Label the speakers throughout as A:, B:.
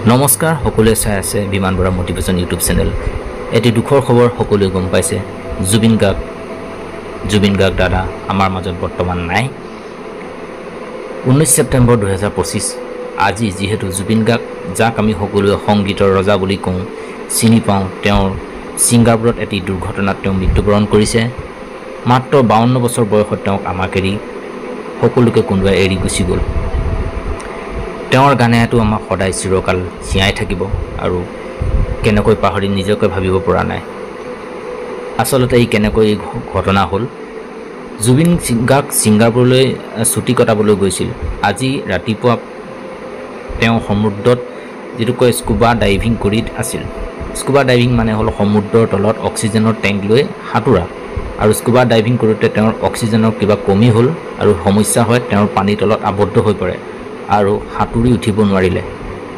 A: নমস্কাৰ সকলোৱে চাই আছে বিমান বৰা মোটিভেশ্যন ইউটিউব চেনেল। এটি দুখৰ খবৰ সকলোৱে গম পাইছে, জুবিন গাৰ্গ দাদা আমাৰ মাজত বৰ্তমান নাই। 19 ছেপ্টেম্বৰ 2025 আজি যিহেতু জুবিন গাৰ্গ যাক আমি সকলোৱে সংগীতৰ ৰজা বুলি কওঁ, চিনি পাওঁ, তেওঁৰ ছিংগাপুৰত এটি দুৰ্ঘটনাত তেওঁ মৃত্যুবৰণ কৰিছে। মাত্ৰ 52 বছৰ বয়সত তেওঁক আমাক এৰি সকলোকে কোনোবাই এৰি গুচি গ'ল। তেওঁৰ গানেতো আমাক সদায় চিৰকাল জীয়াই থাকিব আৰু কেনেকৈ পাহৰি নিজকে ভাবিব পৰা নাই। আচলতে এই কেনেকৈ এই ঘটনা হ'ল, জুবিন গাৰ্গ ছিংগাপুৰলৈ ছুটি কটাবলৈ গৈছিল। আজি ৰাতিপুৱা তেওঁ সমুদ্ৰত যিটো কয় স্কুবা ডাইভিং কৰি আছিল। স্কুবা ডাইভিং মানে হ'ল সমুদ্ৰৰ তলত অক্সিজেনৰ টেংক লৈ সাঁতোৰা, আৰু স্কুবা ডাইভিং কৰোঁতে তেওঁৰ অক্সিজেনৰ কিবা কমি হ'ল আৰু সমস্যা হয়, তেওঁৰ পানীৰ তলত আবদ্ধ হৈ পৰে আৰু সাঁতুৰি উঠিব নোৱাৰিলে।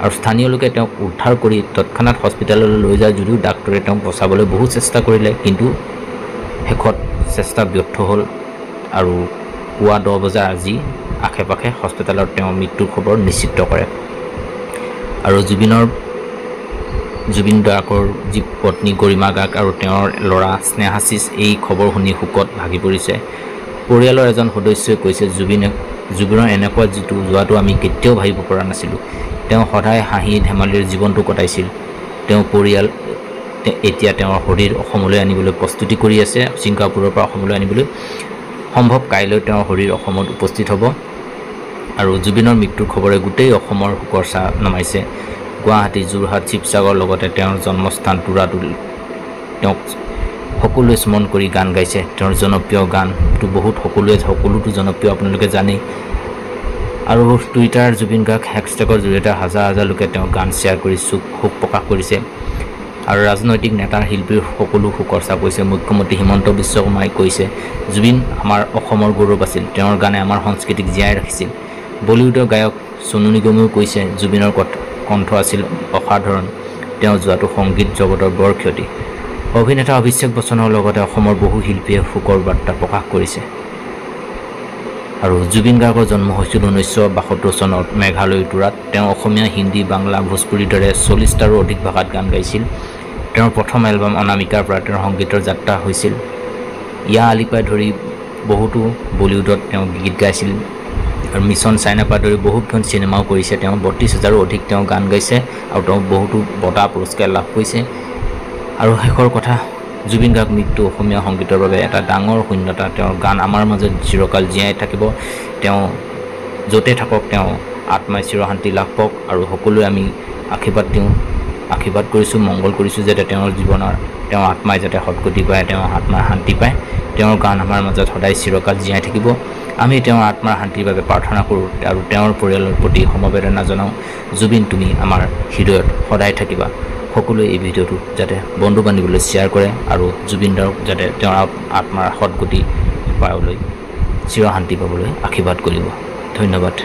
A: আৰু স্থানীয় লোকে তেওঁক উদ্ধাৰ কৰি তৎক্ষণাত হস্পিটেললৈ লৈ যায় যদিও ডাক্তৰে তেওঁক বচাবলৈ বহু চেষ্টা কৰিলে, কিন্তু শেষত চেষ্টা ব্যৰ্থ হ'ল আৰু পুৱা 10 বজাৰ আজি আশে পাশে হস্পিটেলত তেওঁৰ মৃত্যুৰ খবৰ নিশ্চিত কৰে। আৰু জুবিন গাৰ্গৰ যি পত্নী গৰিমা গাৰ্গ আৰু তেওঁৰ ল'ৰা স্নেহাশিষ এই খবৰ শুনি শোকত ভাগি পৰিছে। পৰিয়ালৰ এজন সদস্যই কৈছে, জুবিনৰ এনেকুৱা যোৱাটো আমি কেতিয়াও ভাবিব পৰা নাছিলোঁ। তেওঁ সদায় হাঁহি ধেমালিৰ জীৱনটো কটাইছিল। তেওঁ পৰিয়াল এতিয়া তেওঁৰ শৰীৰ অসমলৈ আনিবলৈ প্ৰস্তুতি কৰি আছে। ছিংগাপুৰৰ পৰা অসমলৈ আনিবলৈ সম্ভৱ কাইলৈ তেওঁৰ শৰীৰ অসমত উপস্থিত হ'ব। আৰু জুবিনৰ মৃত্যুৰ খবৰে গোটেই অসমৰ শোকৰ ছাঁ নমাইছে। গুৱাহাটী, যোৰহাট, শিৱসাগৰ লগতে তেওঁৰ জন্মস্থান তুৰাতুল তেওঁক সকলোৱে স্মৰণ কৰি গান গাইছে। তেওঁৰ জনপ্ৰিয় গানটো সকলোতো জনপ্ৰিয়, আপোনালোকে জানেই। আৰু টুইটাৰ জুবিন গাৰ্গ হেশ্বটেগৰ জৰিয়তে হাজাৰ হাজাৰ লোকে তেওঁ গান শ্বেয়াৰ কৰি শোক প্ৰকাশ কৰিছে। আৰু ৰাজনৈতিক নেতা শিল্পীৰ সকলো শোকৰ ছাঁ কৈছে। মুখ্যমন্ত্ৰী হিমন্ত বিশ্ব শৰ্মাই কৈছে, জুবিন আমাৰ অসমৰ গৌৰৱ আছিল, তেওঁৰ গানে আমাৰ সংস্কৃতিক জীয়াই ৰাখিছিল। বলিউডৰ গায়ক সোনু নিগমেও কৈছে, জুবিনৰ কণ্ঠ আছিল অসাধাৰণ, তেওঁ যোৱাটো সংগীত জগতৰ বৰ ক্ষতি। অভিনেতা অভিষেক বচ্চনৰ লগতে অসমৰ বহু শিল্পীয়ে শোকৰ বাৰ্তা প্ৰকাশ কৰিছে। আৰু জুবিন গাৰ্গৰ জন্ম হৈছিল 1972 চনত মেঘালয়ৰ তুৰাত। তেওঁ অসমীয়া, হিন্দী, বাংলা, ভোজপুৰীৰ দৰে 40টাৰো অধিক ভাষাত গান গাইছিল। তেওঁৰ প্ৰথম এলবাম অনামিকাৰ পৰা তেওঁৰ সংগীতৰ যাত্ৰা হৈছিল। ইয়া আলীৰ ধৰি বহুতো বলিউডত তেওঁ গীত গাইছিল আৰু মিছন চাইনাৰ পৰা ধৰি বহুতখন চিনেমাও কৰিছে। তেওঁ 32,000ৰো অধিক তেওঁ গান গাইছে আৰু তেওঁ বহুতো বঁটা পুৰস্কাৰ লাভ কৰিছে। আৰু শেষৰ কথা, জুবিন গাৰ্গ মৃত্যু অসমীয়া সংগীতৰ বাবে এটা ডাঙৰ শূন্যতা। তেওঁৰ গান আমাৰ মাজত চিৰকাল জীয়াই থাকিব। তেওঁ য'তে থাকক, তেওঁ আত্মাই চিৰশান্তি লাভ কৰক। আৰু সকলোৱে আমি আশীৰ্বাদ কৰিছোঁ, মংগল কৰিছোঁ যাতে তেওঁৰ আত্মাই যাতে সদ্গতি পায়, তেওঁৰ আত্মাৰ শান্তি পায়। তেওঁৰ গান আমাৰ মাজত সদায় চিৰকাল জীয়াই থাকিব। আমি তেওঁৰ আত্মাৰ শান্তিৰ বাবে প্ৰাৰ্থনা কৰোঁ আৰু তেওঁৰ পৰিয়ালৰ প্ৰতি সমবেদনা জনাওঁ। জুবিন, তুমি আমাৰ হৃদয়ত সদায় থাকিবা। সকলোৱে এই ভিডিঅ'টো যাতে বন্ধু বান্ধিবলৈ শ্বেয়াৰ কৰে আৰু জুবিন দাক যাতে তেওঁৰ আত্মাৰ সদ্গতি পাবলৈ, চিৰশান্তি পাবলৈ আশীৰ্বাদ কৰিব। ধন্যবাদ।